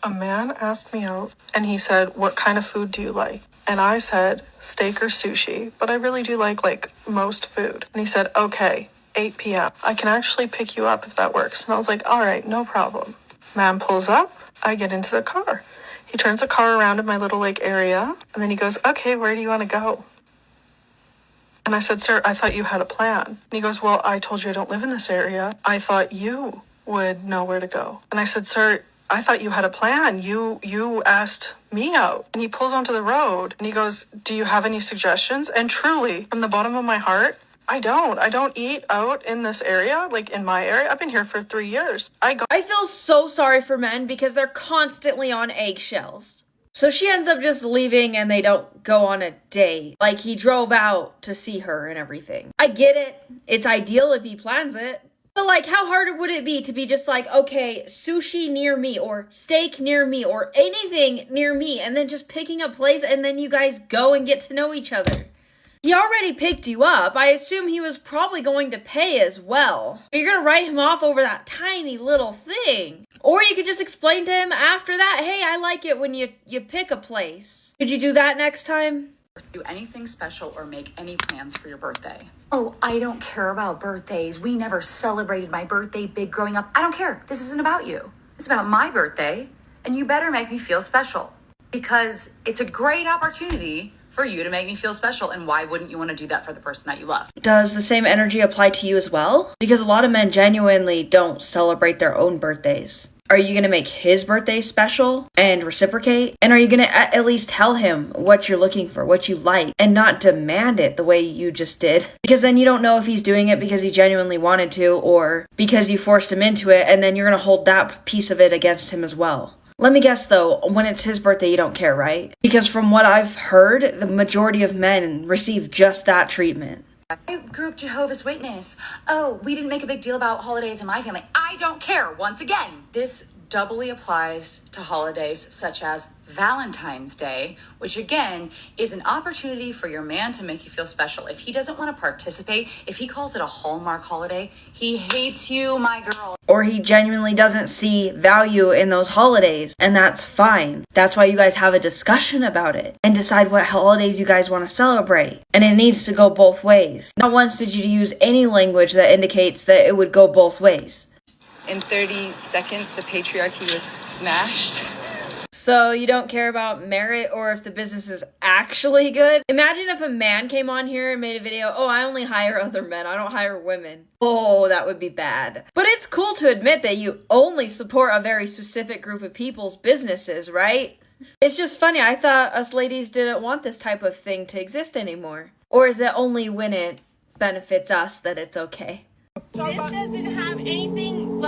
A man asked me out and he said, "What kind of food do you like?" And I said, "Steak or sushi, but I really do like most food." And he said, "Okay, 8 p.m. I can actually pick you up if that works." And I was like, "All right, no problem." Man pulls up, I get into the car. He turns the car around in my little area, and then he goes, "Okay, where do you want to go?" And I said, "Sir, I thought you had a plan." And he goes, "Well, I told you I don't live in this area. I thought you would know where to go." And I said, "Sir, I thought you had a plan. You asked me out." And he pulls onto the road and he goes, "Do you have any suggestions?" And truly, from the bottom of my heart, I don't eat out in this area, in my area. I've been here for 3 years. I feel so sorry for men because they're constantly on eggshells. So she ends up just leaving and they don't go on a date. Like, he drove out to see her and everything. I get it. It's ideal if he plans it. But how hard would it be to be just okay, sushi near me or steak near me or anything near me, and then just picking a place and then you guys go and get to know each other? He already picked you up. I assume he was probably going to pay as well. You're going to write him off over that tiny little thing. Or you could just explain to him after that, "Hey, I like it when you pick a place." Could you do that next time? Do anything special or make any plans for your birthday? Oh, I don't care about birthdays. We never celebrated my birthday big growing up. I don't care. This isn't about you. It's about my birthday, and you better make me feel special because it's a great opportunity for you to make me feel special. And why wouldn't you want to do that for the person that you love? Does the same energy apply to you as well? Because a lot of men genuinely don't celebrate their own birthdays. Are you going to make his birthday special and reciprocate? And are you going to at least tell him what you're looking for, what you like, and not demand it the way you just did? Because then you don't know if he's doing it because he genuinely wanted to or because you forced him into it, and then you're going to hold that piece of it against him as well. Let me guess though, when it's his birthday, you don't care, right? Because from what I've heard, the majority of men receive just that treatment. I grew up Jehovah's Witness. Oh, we didn't make a big deal about holidays in my family. I don't care. Once again, this doubly applies to holidays such as Valentine's Day, which again is an opportunity for your man to make you feel special. If he doesn't want to participate, if he calls it a Hallmark holiday, he hates you, my girl. Or he genuinely doesn't see value in those holidays, and that's fine. That's why you guys have a discussion about it and decide what holidays you guys want to celebrate. And it needs to go both ways. Not once did you use any language that indicates that it would go both ways. In 30 seconds, the patriarchy was smashed. So you don't care about merit or if the business is actually good? Imagine if a man came on here and made a video, "Oh, I only hire other men, I don't hire women." Oh, that would be bad. But it's cool to admit that you only support a very specific group of people's businesses, right? It's just funny, I thought us ladies didn't want this type of thing to exist anymore. Or is it only when it benefits us that it's okay? This doesn't have anything,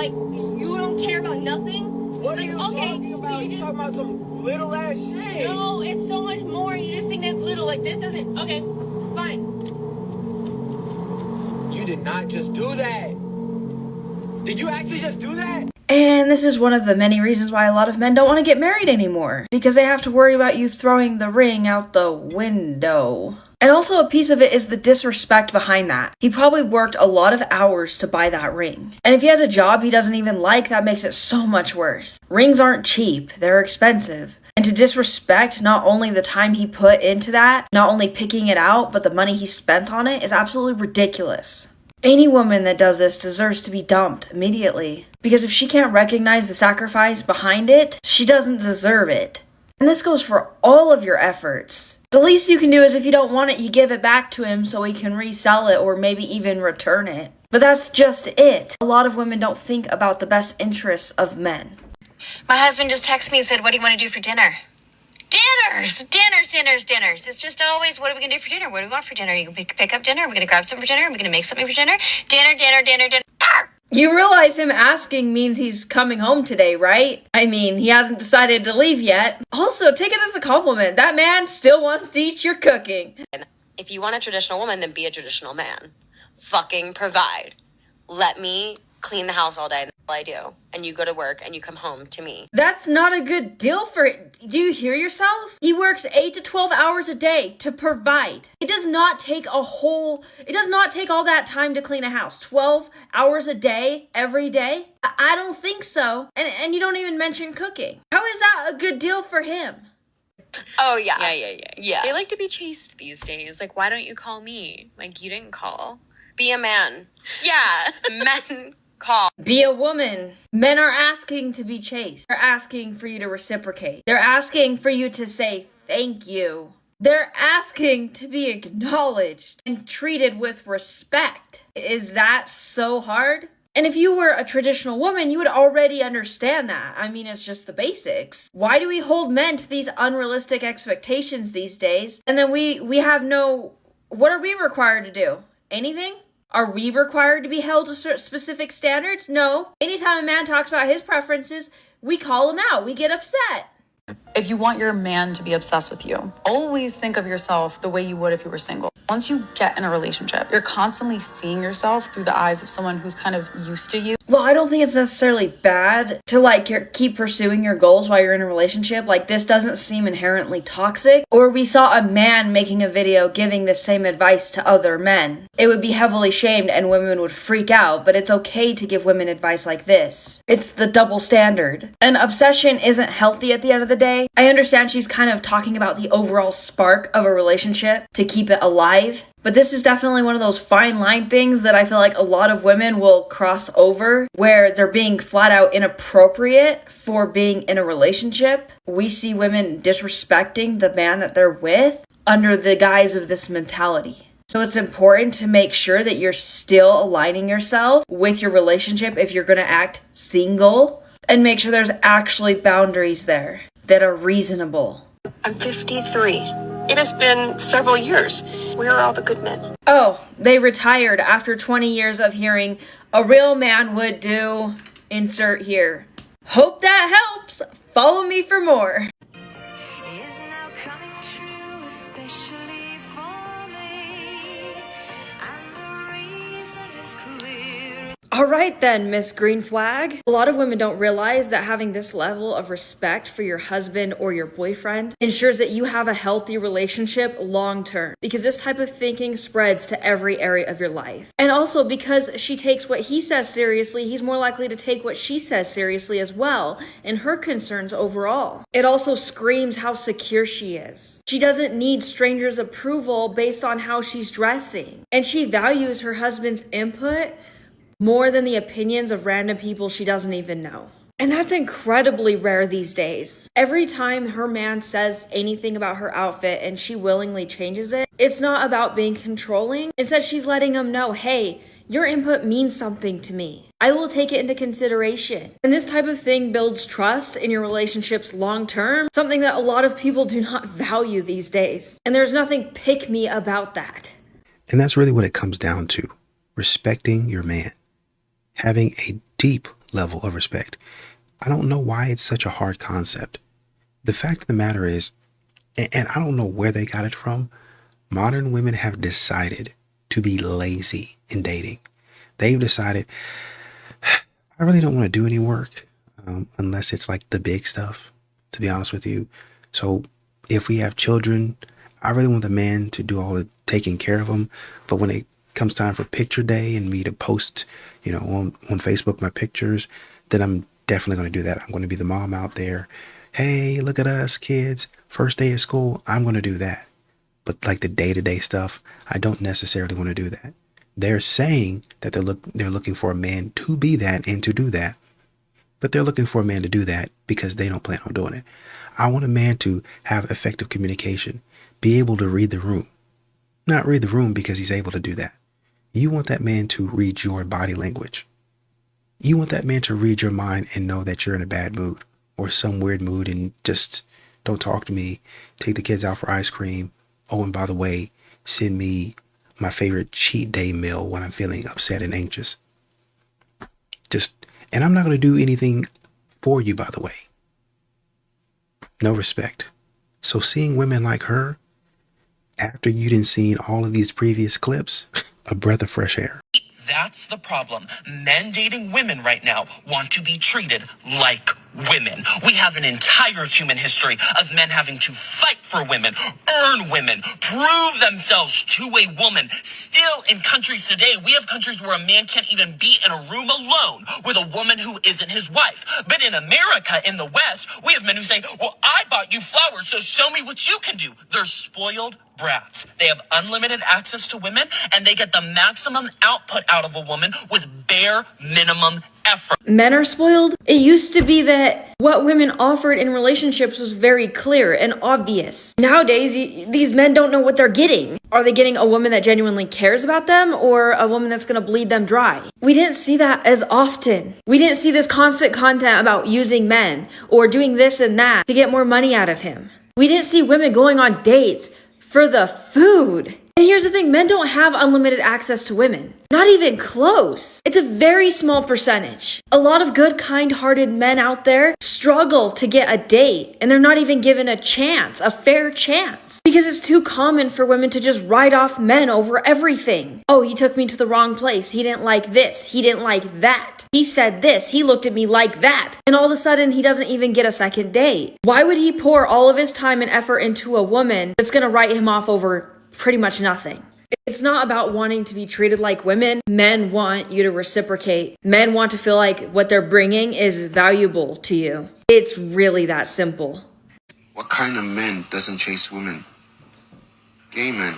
you don't care about nothing. What are you talking about? You talking about some little ass shit. No, it's so much more. You just think that's little. This doesn't. Okay, fine. You did not just do that. Did you actually just do that? And this is one of the many reasons why a lot of men don't want to get married anymore. Because they have to worry about you throwing the ring out the window. And also a piece of it is the disrespect behind that. He probably worked a lot of hours to buy that ring. And if he has a job he doesn't even like, that makes it so much worse. Rings aren't cheap, they're expensive. And to disrespect not only the time he put into that, not only picking it out, but the money he spent on it is absolutely ridiculous. Any woman that does this deserves to be dumped immediately. Because if she can't recognize the sacrifice behind it, she doesn't deserve it. And this goes for all of your efforts. The least you can do is if you don't want it, you give it back to him so he can resell it or maybe even return it. But that's just it. A lot of women don't think about the best interests of men. My husband just texted me and said, "What do you want to do for dinner?" Dinners! It's just always, what are we going to do for dinner? What do we want for dinner? Are you going to pick up dinner? Are we going to grab something for dinner? Are we going to make something for dinner? Dinner. You realize him asking means he's coming home today, right? I mean, he hasn't decided to leave yet. Also, take it as a compliment. That man still wants to eat your cooking. If you want a traditional woman, then be a traditional man. Fucking provide. Let me clean the house all day. I do. And you go to work and you come home to me. That's not a good deal for it. Do you hear yourself? He works 8 to 12 hours a day to provide. It does not take all that time to clean a house. 12 hours a day, every day? I don't think so. And you don't even mention cooking. How is that a good deal for him? Oh, yeah. Yeah. They like to be chased these days. Like, why don't you call me? Like, you didn't call. Be a man. Yeah. Men call. Be a woman. Men are asking to be chased. They're asking for you to reciprocate. They're asking for you to say thank you. They're asking to be acknowledged and treated with respect. Is that so hard? And if you were a traditional woman, you would already understand that. I mean, it's just the basics. Why do we hold men to these unrealistic expectations these days? And then we have no... What are we required to do? Anything? Are we required to be held to specific standards? No. Anytime a man talks about his preferences, we call him out. We get upset. If you want your man to be obsessed with you, always think of yourself the way you would if you were single. Once you get in a relationship, you're constantly seeing yourself through the eyes of someone who's kind of used to you. Well, I don't think it's necessarily bad to keep pursuing your goals while you're in a relationship. Like, this doesn't seem inherently toxic. Or we saw a man making a video giving the same advice to other men. It would be heavily shamed and women would freak out, but it's okay to give women advice like this. It's the double standard. An obsession isn't healthy at the end of the day. I understand she's kind of talking about the overall spark of a relationship to keep it alive. But this is definitely one of those fine line things that I feel like a lot of women will cross over, where they're being flat out inappropriate for being in a relationship. We see women disrespecting the man that they're with under the guise of this mentality. So it's important to make sure that you're still aligning yourself with your relationship if you're going to act single, and make sure there's actually boundaries there that are reasonable. I'm 53. It has been several years. Where are all the good men? Oh, they retired after 20 years of hearing a real man would do insert here. Hope that helps. Follow me for more. Is now coming true, especially for me. And the reason is clear. Alright then, Miss Green Flag. A lot of women don't realize that having this level of respect for your husband or your boyfriend ensures that you have a healthy relationship long term, because this type of thinking spreads to every area of your life. And also because she takes what he says seriously, he's more likely to take what she says seriously as well, and her concerns overall. It also screams how secure she is. She doesn't need strangers' approval based on how she's dressing, and she values her husband's input more than the opinions of random people she doesn't even know. And that's incredibly rare these days. Every time her man says anything about her outfit and she willingly changes it, it's not about being controlling. Instead, she's letting him know, hey, your input means something to me. I will take it into consideration. And this type of thing builds trust in your relationships long term, something that a lot of people do not value these days. And there's nothing pick me about that. And that's really what it comes down to. Respecting your man. Having a deep level of respect. I don't know why it's such a hard concept. The fact of the matter is, and I don't know where they got it from, modern women have decided to be lazy in dating. They've decided, I really don't want to do any work unless it's like the big stuff, to be honest with you. So if we have children, I really want the man to do all the taking care of them. But when it comes time for picture day and me to post, on Facebook my pictures, then I'm definitely going to do that. I'm going to be the mom out there. Hey, look at us kids. First day of school. I'm going to do that. But like the day-to-day stuff, I don't necessarily want to do that. They're saying that they're looking for a man to be that and to do that. But they're looking for a man to do that because they don't plan on doing it. I want a man to have effective communication, be able to read the room. Not read the room because he's able to do that. You want that man to read your body language. You want that man to read your mind and know that you're in a bad mood or some weird mood and just don't talk to me. Take the kids out for ice cream. Oh, and by the way, send me my favorite cheat day meal when I'm feeling upset and anxious. And I'm not going to do anything for you, by the way. No respect. So seeing women like her, after you didn't seen all of these previous clips, a breath of fresh air. That's the problem. Men dating women right now want to be treated like women. We have an entire human history of men having to fight for women, earn women, prove themselves to a woman. Still in countries today, we have countries where a man can't even be in a room alone with a woman who isn't his wife. But in America, in the West, we have men who say, well, I bought you flowers, so show me what you can do. They're spoiled brats. They have unlimited access to women, and they get the maximum output out of a woman with bare minimum effort. Men are spoiled? It used to be that what women offered in relationships was very clear and obvious. Nowadays, these men don't know what they're getting. Are they getting a woman that genuinely cares about them, or a woman that's gonna bleed them dry? We didn't see that as often. We didn't see this constant content about using men, or doing this and that to get more money out of him. We didn't see women going on dates for the food. And here's the thing, men don't have unlimited access to women. Not even close. It's a very small percentage. A lot of good, kind-hearted men out there struggle to get a date, and they're not even given a chance, a fair chance. Because it's too common for women to just write off men over everything. Oh, he took me to the wrong place. He didn't like this. He didn't like that. He said this. He looked at me like that. And all of a sudden, he doesn't even get a second date. Why would he pour all of his time and effort into a woman that's gonna write him off over pretty much nothing? It's not about wanting to be treated like women. Men want you to reciprocate. Men want to feel like what they're bringing is valuable to you. It's really that simple. What kind of man doesn't chase women? Gay men.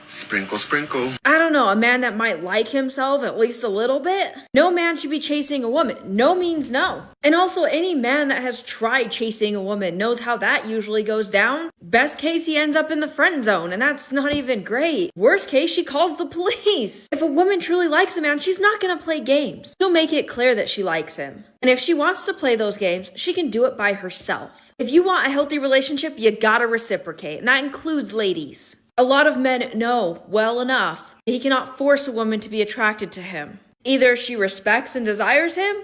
Sprinkle, sprinkle. I don't know, a man that might like himself at least a little bit. No man should be chasing a woman. No means no. And also, any man that has tried chasing a woman knows how that usually goes down. Best case, he ends up in the friend zone, and that's not even great. Worst case, she calls the police. If a woman truly likes a man, she's not gonna play games. She'll make it clear that she likes him. And if she wants to play those games, she can do it by herself. If you want a healthy relationship, you gotta reciprocate, and that includes ladies. A lot of men know well enough that he cannot force a woman to be attracted to him. Either she respects and desires him,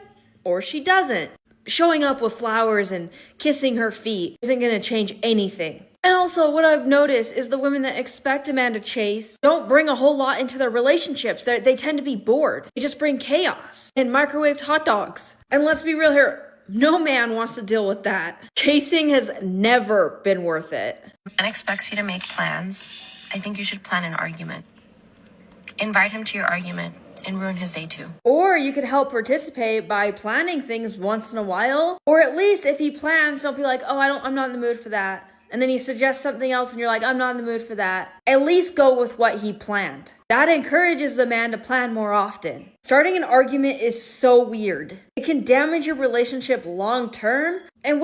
or she doesn't. Showing up with flowers and kissing her feet isn't gonna change anything. And also, what I've noticed is the women that expect a man to chase don't bring a whole lot into their relationships. They tend to be bored. They just bring chaos and microwaved hot dogs. And let's be real here, no man wants to deal with that. Chasing has never been worth it. Man expects you to make plans. I think you should plan an argument. Invite him to your argument and ruin his day too. Or you could help participate by planning things once in a while. Or at least if he plans, don't be like, oh, I'm not in the mood for that. And then he suggests something else and you're like, I'm not in the mood for that. At least go with what he planned. That encourages the man to plan more often. Starting an argument is so weird. It can damage your relationship long term. And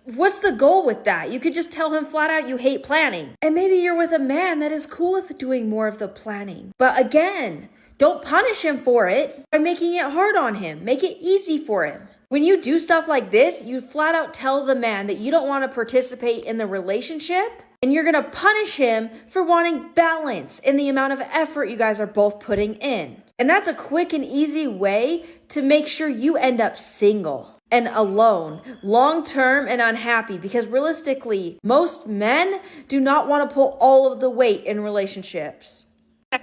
what's the goal with that? You could just tell him flat out you hate planning. And maybe you're with a man that is cool with doing more of the planning. But again, don't punish him for it by making it hard on him. Make it easy for him. When you do stuff like this, you flat out tell the man that you don't want to participate in the relationship, and you're going to punish him for wanting balance in the amount of effort you guys are both putting in. And that's a quick and easy way to make sure you end up single and alone, long-term and unhappy, because realistically, most men do not want to pull all of the weight in relationships.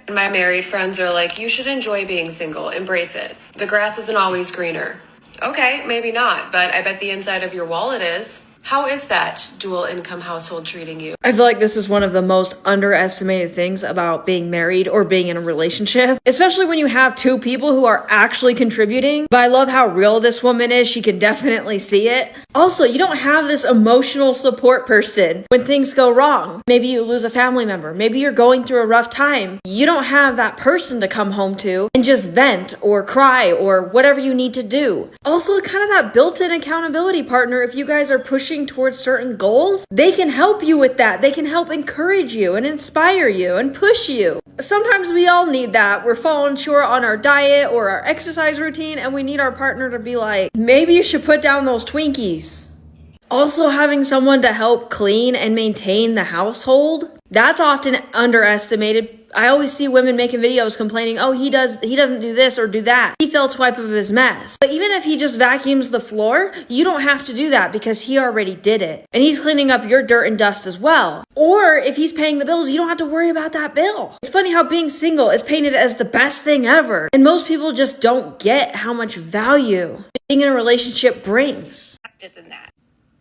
My married friends are like, you should enjoy being single, embrace it. The grass isn't always greener. Okay, maybe not, but I bet the inside of your wallet is. How is that dual income household treating you? I feel like this is one of the most underestimated things about being married or being in a relationship, especially when you have two people who are actually contributing. But I love how real this woman is. She can definitely see it. Also, you don't have this emotional support person when things go wrong. Maybe you lose a family member. Maybe you're going through a rough time. You don't have that person to come home to and just vent or cry or whatever you need to do. Also, kind of that built-in accountability partner if you guys are pushing towards certain goals. They can help you with that. They can help encourage you and inspire you and push you. Sometimes we all need that. We're falling short on our diet or our exercise routine, and we need our partner to be like, maybe you should put down those Twinkies. Also, having someone to help clean and maintain the household, that's often underestimated I always see women making videos complaining, oh, he doesn't do this or do that. He fell to wipe up his mess. But even if he just vacuums the floor, you don't have to do that because he already did it. And he's cleaning up your dirt and dust as well. Or if he's paying the bills, you don't have to worry about that bill. It's funny how being single is painted as the best thing ever. And most people just don't get how much value being in a relationship brings. Than that.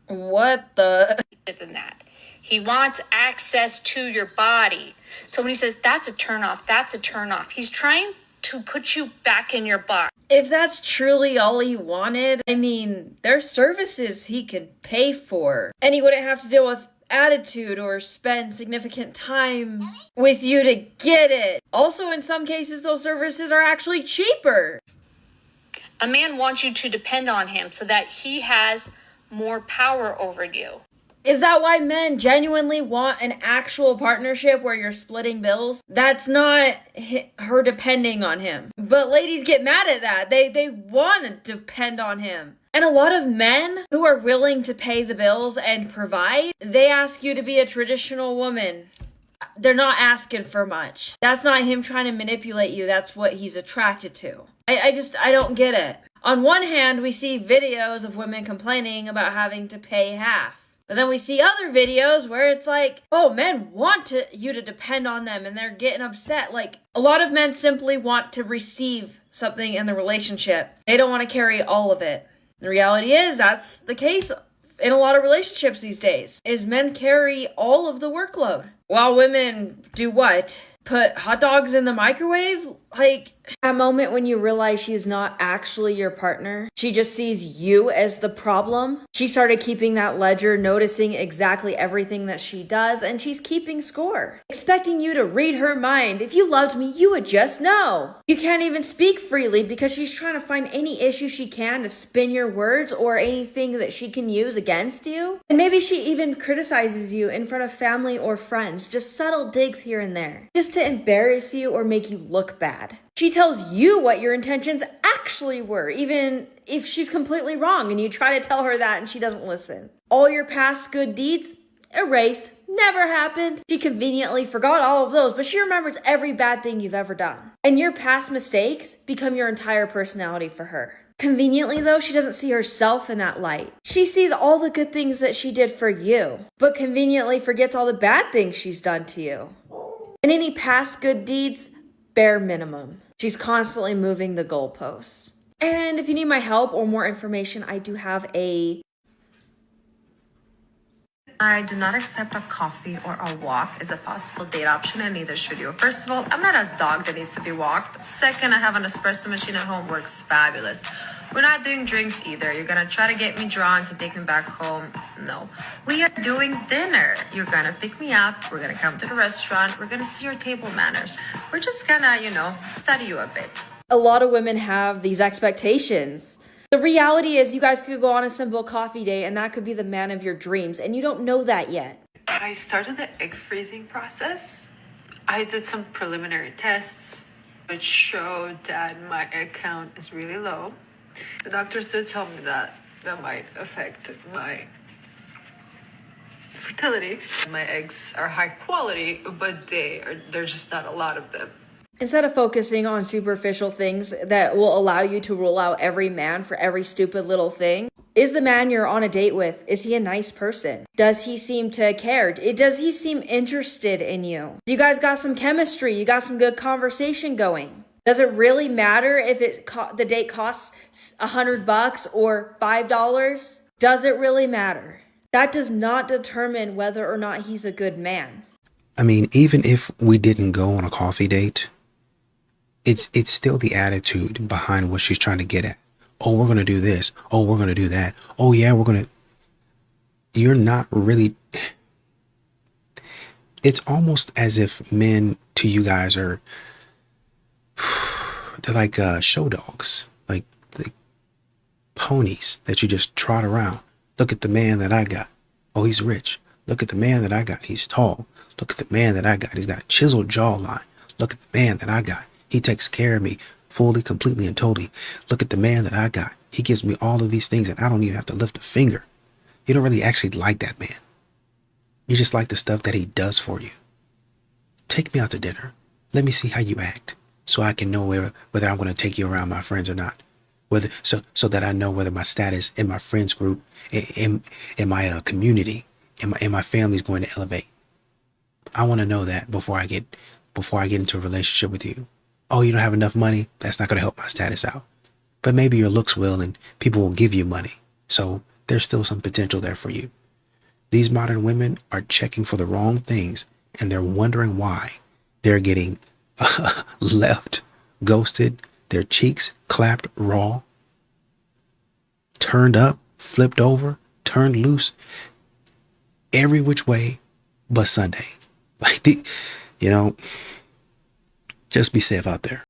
What the? Than that. He wants access to your body. So when he says that's a turnoff, that's a turnoff. He's trying to put you back in your box. If that's truly all he wanted, I mean, there's services he could pay for. And he wouldn't have to deal with attitude or spend significant time with you to get it. Also, in some cases, those services are actually cheaper. A man wants you to depend on him so that he has more power over you. Is that why men genuinely want an actual partnership where you're splitting bills? That's not her depending on him. But ladies get mad at that. They want to depend on him. And a lot of men who are willing to pay the bills and provide, they ask you to be a traditional woman. They're not asking for much. That's not him trying to manipulate you. That's what he's attracted to. I don't get it. On one hand, we see videos of women complaining about having to pay half. But then we see other videos where it's like, oh, men want you to depend on them and they're getting upset. Like, a lot of men simply want to receive something in the relationship. They don't want to carry all of it. The reality is that's the case in a lot of relationships these days, is men carry all of the workload. While women do what? Put hot dogs in the microwave? Like, that moment when you realize she's not actually your partner, she just sees you as the problem. She started keeping that ledger, noticing exactly everything that she does, and she's keeping score. Expecting you to read her mind. If you loved me, you would just know. You can't even speak freely because she's trying to find any issue she can to spin your words or anything that she can use against you. And maybe she even criticizes you in front of family or friends, just subtle digs here and there, just to embarrass you or make you look bad. She tells you what your intentions actually were, even if she's completely wrong and you try to tell her that and she doesn't listen. All your past good deeds, erased, never happened. She conveniently forgot all of those, but she remembers every bad thing you've ever done. And your past mistakes become your entire personality for her. Conveniently, though, she doesn't see herself in that light. She sees all the good things that she did for you, but conveniently forgets all the bad things she's done to you. And any past good deeds, bare minimum. She's constantly moving the goalposts. And if you need my help or more information, I do have I do not accept a coffee or a walk as a possible date option, and neither should you. First of all, I'm not a dog that needs to be walked. Second, I have an espresso machine at home, works fabulous. We're not doing drinks either. You're gonna try to get me drunk and take me back home. No. We are doing dinner. You're gonna pick me up. We're gonna come to the restaurant. We're gonna see your table manners. We're just gonna, study you a bit. A lot of women have these expectations. The reality is you guys could go on a simple coffee date and that could be the man of your dreams, and you don't know that yet. I started the egg freezing process. I did some preliminary tests which showed that my egg count is really low. The doctors did tell me that might affect my fertility. My eggs are high quality, but there's just not a lot of them. Instead of focusing on superficial things that will allow you to rule out every man for every stupid little thing, is the man you're on a date with, is he a nice person? Does he seem to care? Does he seem interested in you? You guys got some chemistry, you got some good conversation going. Does it really matter if the date costs $100 or $5? Does it really matter? That does not determine whether or not he's a good man. I mean, even if we didn't go on a coffee date, it's still the attitude behind what she's trying to get at. Oh, we're going to do this. Oh, we're going to do that. Oh, yeah, you're not really. It's almost as if men to you guys are, they're like show dogs, like the ponies that you just trot around. Look at the man that I got. Oh, he's rich. Look at the man that I got. He's tall. Look at the man that I got. He's got a chiseled jawline. Look at the man that I got. He takes care of me fully, completely, and totally. Look at the man that I got. He gives me all of these things and I don't even have to lift a finger. You don't really actually like that man. You just like the stuff that he does for you. Take me out to dinner. Let me see how you act so I can know whether I'm going to take you around my friends or not. So that I know whether my status in my friends group, in my community, in my family is going to elevate. I want to know that before I get into a relationship with you. Oh, you don't have enough money? That's not going to help my status out. But maybe your looks will, and people will give you money. So there's still some potential there for you. These modern women are checking for the wrong things, and they're wondering why they're getting left, ghosted, their cheeks clapped raw, turned up, flipped over, turned loose, every which way but Sunday. Just be safe out there.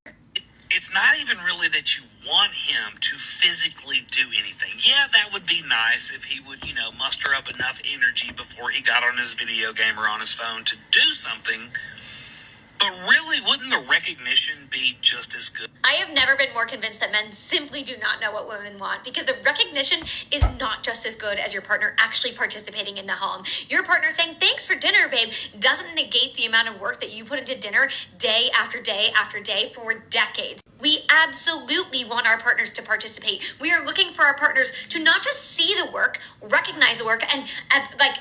It's not even really that you want him to physically do anything. Yeah, that would be nice if he would, muster up enough energy before he got on his video game or on his phone to do something. But really, wouldn't the recognition be just as good? I have never been more convinced that men simply do not know what women want, because the recognition is not just as good as your partner actually participating in the home. Your partner saying, "Thanks for dinner, babe," doesn't negate the amount of work that you put into dinner day after day after day for decades. We absolutely want our partners to participate. We are looking for our partners to not just see the work, recognize the work, and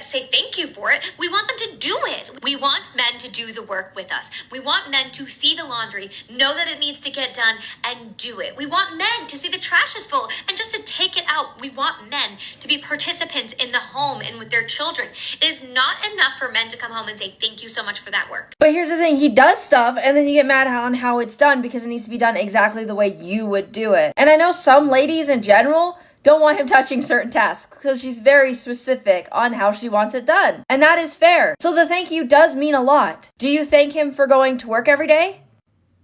say thank you for it. We want them to do it. We want men to do the work with us. We want men to see the laundry, know that it needs to get done, and do it. We want men to see the trash is full and just to take it out. We want men to be participants in the home and with their children. It is not enough for men to come home and say thank you so much for that work. But here's the thing, he does stuff and then you get mad on how it's done because it needs to be done exactly the way you would do it. And I know some ladies in general don't want him touching certain tasks because she's very specific on how she wants it done. And that is fair. So the thank you does mean a lot. Do you thank him for going to work every day?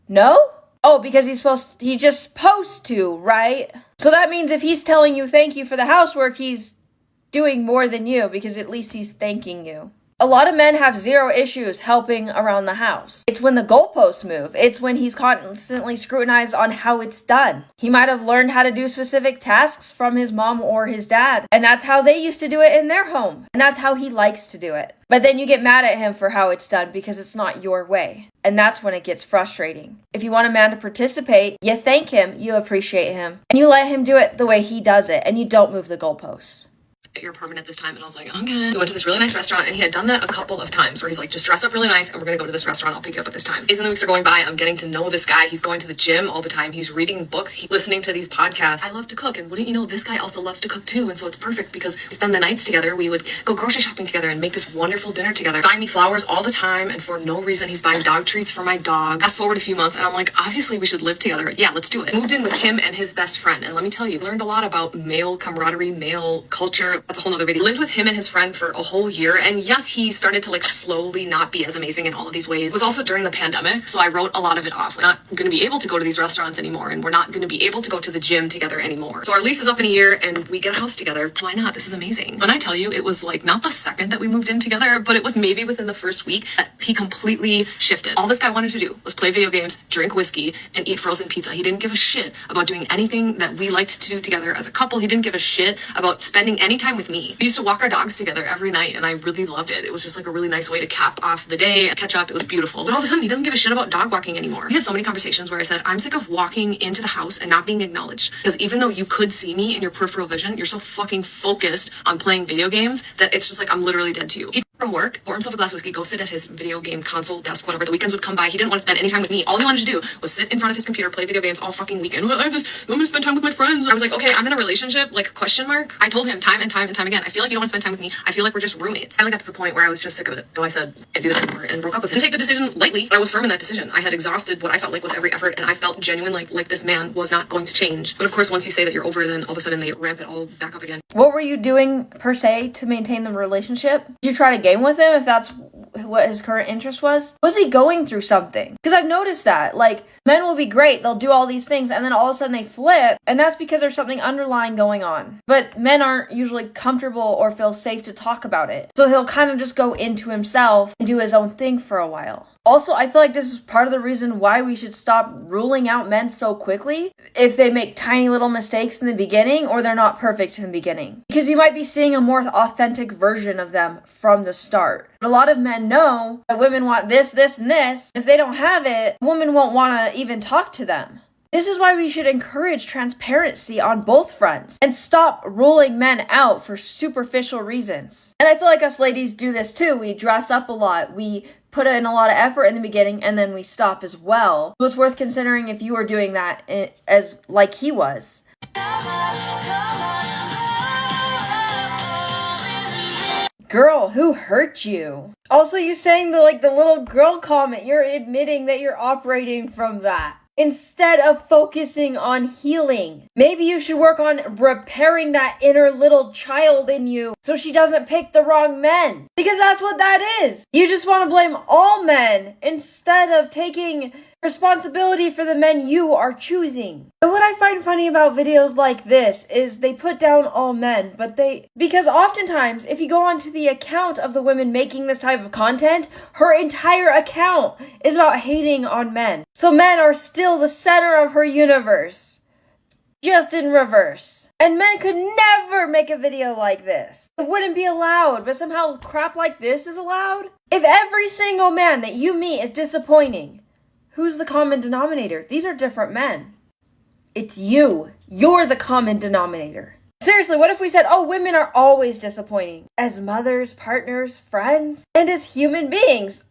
No? Oh, because he's just supposed to, right? So that means if he's telling you thank you for the housework, he's doing more than you because at least he's thanking you. A lot of men have zero issues helping around the house. It's when the goalposts move. It's when he's constantly scrutinized on how it's done. He might have learned how to do specific tasks from his mom or his dad, and that's how they used to do it in their home, and that's how he likes to do it. But then you get mad at him for how it's done because it's not your way. And that's when it gets frustrating. If you want a man to participate, you thank him, you appreciate him, and you let him do it the way he does it, and you don't move the goalposts. At your apartment at this time, and I was like, okay. We went to this really nice restaurant, and he had done that a couple of times where he's like, just dress up really nice and we're gonna go to this restaurant, I'll pick you up at this time. Days and the weeks are going by, I'm getting to know this guy. He's going to the gym all the time, he's reading books, he's listening to these podcasts. I love to cook, and wouldn't you know, this guy also loves to cook too, and so it's perfect because we spend the nights together. We would go grocery shopping together and make this wonderful dinner together. Buy me flowers all the time, and for no reason he's buying dog treats for my dog. Fast forward a few months and I'm like, obviously we should live together. Yeah, let's do it. Moved in with him and his best friend, and let me tell you, learned a lot about male camaraderie, male culture. That's a whole nother video. Lived with him and his friend for a whole year, and yes, he started to slowly not be as amazing in all of these ways. It was also during the pandemic, so I wrote a lot of it off. We're not going to be able to go to these restaurants anymore, and we're not going to be able to go to the gym together anymore. So our lease is up in a year and we get a house together. Why not? This is amazing. When I tell you, it was not the second that we moved in together, but it was maybe within the first week that he completely shifted. All this guy wanted to do was play video games, drink whiskey, and eat frozen pizza. He didn't give a shit about doing anything that we liked to do together as a couple. He didn't give a shit about spending any time with me. We used to walk our dogs together every night, and I really loved it. It was just a really nice way to cap off the day, catch up. It was beautiful. But all of a sudden, he doesn't give a shit about dog walking anymore. We had so many conversations where I said, I'm sick of walking into the house and not being acknowledged. Because even though you could see me in your peripheral vision, you're so fucking focused on playing video games that it's just I'm literally dead to you. He'd from work, pour himself a glass of whiskey, go sit at his video game console desk, whatever. The weekends would come by. He didn't want to spend any time with me. All he wanted to do was sit in front of his computer, play video games all fucking weekend. I'm gonna spend time with my friends. I was like, okay, I'm in a relationship, question mark. I told him time and time and time again, I feel like you don't want to spend time with me. I feel like we're just roommates. I finally got to the point where I was just sick of it. So I said, I can't do this anymore, and broke up with him. I didn't take the decision lightly, but I was firm in that decision. I had exhausted what I felt like was every effort, and I felt genuine like this man was not going to change. But of course, once you say that you're over, then all of a sudden they ramp it all back up again. What were you doing per se to maintain the relationship? Did you try to game with him if that's what his current interest was? Was he going through something? Because I've noticed that men will be great, they'll do all these things, and then all of a sudden they flip, and that's because there's something underlying going on. But men aren't usually comfortable or feel safe to talk about it, so he'll kind of just go into himself and do his own thing for a while. Also, I feel like this is part of the reason why we should stop ruling out men so quickly if they make tiny little mistakes in the beginning or they're not perfect in the beginning. Because you might be seeing a more authentic version of them from the start. But a lot of men know that women want this, this, and this. If they don't have it, women won't want to even talk to them. This is why we should encourage transparency on both fronts and stop ruling men out for superficial reasons. And I feel like us ladies do this too. We dress up a lot. We put in a lot of effort in the beginning and then we stop as well. So it's worth considering if you are doing that as like he was. Girl, who hurt you? Also, you saying the little girl comment, you're admitting that you're operating from that. Instead of focusing on healing. Maybe you should work on repairing that inner little child in you so she doesn't pick the wrong men. Because that's what that is. You just want to blame all men instead of taking responsibility for the men you are choosing. And what I find funny about videos like this is they put down all men, because oftentimes if you go onto the account of the women making this type of content, her entire account is about hating on men. So men are still the center of her universe, just in reverse. And men could never make a video like this. It wouldn't be allowed, but somehow crap like this is allowed? If every single man that you meet is disappointing, who's the common denominator? These are different men. It's you. You're the common denominator. Seriously, what if we said, oh, women are always disappointing as mothers, partners, friends, and as human beings?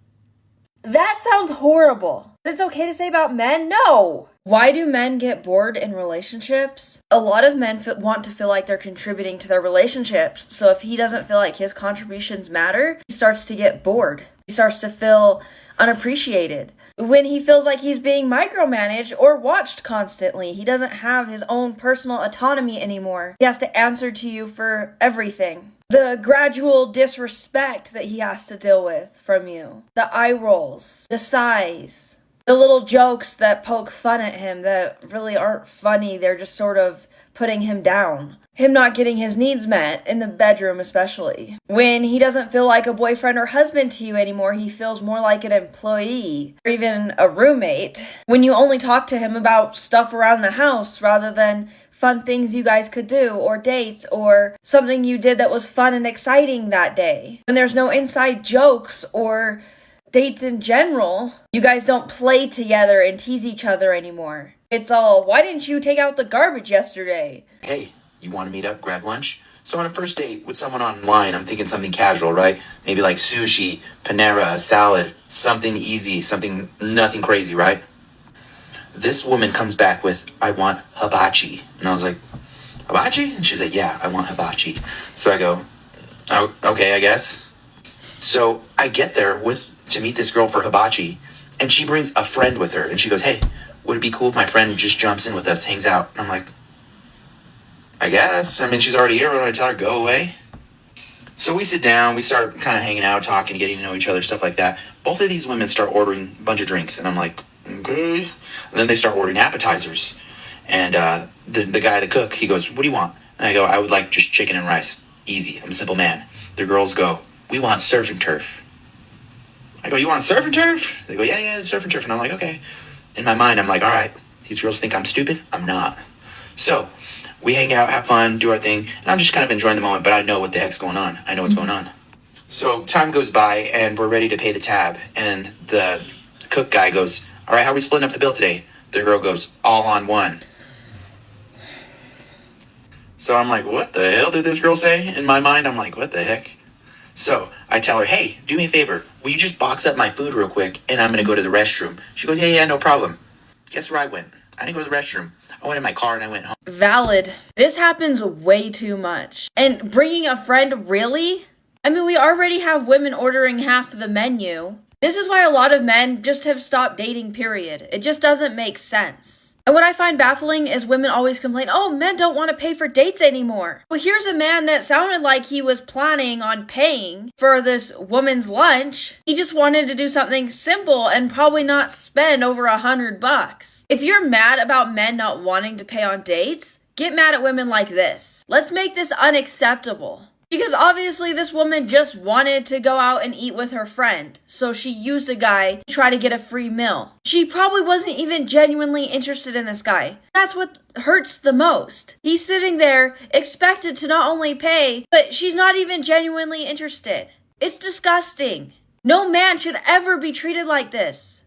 That sounds horrible. But it's okay to say about men? No. Why do men get bored in relationships? A lot of men want to feel like they're contributing to their relationships. So if he doesn't feel like his contributions matter, he starts to get bored. He starts to feel unappreciated. When he feels like he's being micromanaged or watched constantly, he doesn't have his own personal autonomy anymore. He has to answer to you for everything. The gradual disrespect that he has to deal with from you. The eye rolls. The sighs. The little jokes that poke fun at him that really aren't funny. They're just sort of putting him down. Him not getting his needs met, in the bedroom especially. When he doesn't feel like a boyfriend or husband to you anymore, he feels more like an employee or even a roommate. When you only talk to him about stuff around the house rather than fun things you guys could do or dates or something you did that was fun and exciting that day. When there's no inside jokes or dates in general, you guys don't play together and tease each other anymore. It's all, why didn't you take out the garbage yesterday? Hey, you want to meet up, grab lunch? So on a first date with someone online, I'm thinking something casual, right? Maybe like sushi, Panera, a salad, something easy, something nothing crazy, right? This woman comes back with, I want hibachi. And I was like, hibachi? And she's like, yeah, I want hibachi. So I go, oh, okay, I guess. So I get there to meet this girl for hibachi, and she brings a friend with her, and she goes, hey, would it be cool if my friend just jumps in with us, hangs out? And I'm like, I guess. I mean, she's already here. What do I tell her? Go away? So we sit down. We start kind of hanging out, talking, getting to know each other, stuff like that. Both of these women start ordering a bunch of drinks. And I'm like, okay. And then they start ordering appetizers. And the guy, the cook, he goes, what do you want? And I go, I would like just chicken and rice. Easy. I'm a simple man. The girls go, we want surf and turf. I go, you want surf and turf? They go, yeah, surf and turf. And I'm like, okay. In my mind, I'm like, all right. These girls think I'm stupid. I'm not. So we hang out, have fun, do our thing, and I'm just kind of enjoying the moment, but I know what the heck's going on. I know what's going on. So time goes by, and we're ready to pay the tab, and the cook guy goes, all right, how are we splitting up the bill today? The girl goes, all on one. So I'm like, what the hell did this girl say? In my mind, I'm like, what the heck? So I tell her, hey, do me a favor. Will you just box up my food real quick, and I'm going to go to the restroom? She goes, yeah, no problem. Guess where I went? I didn't go to the restroom. I went in my car and I went home. Valid. This happens way too much. And bringing a friend, really? I mean, we already have women ordering half the menu. This is why a lot of men just have stopped dating, period. It just doesn't make sense. And what I find baffling is women always complain, oh, men don't want to pay for dates anymore. Well, here's a man that sounded like he was planning on paying for this woman's lunch. He just wanted to do something simple and probably not spend over $100. If you're mad about men not wanting to pay on dates, get mad at women like this. Let's make this unacceptable. Because obviously this woman just wanted to go out and eat with her friend, so she used a guy to try to get a free meal. She probably wasn't even genuinely interested in this guy. That's what hurts the most. He's sitting there expected to not only pay, but she's not even genuinely interested. It's disgusting. No man should ever be treated like this.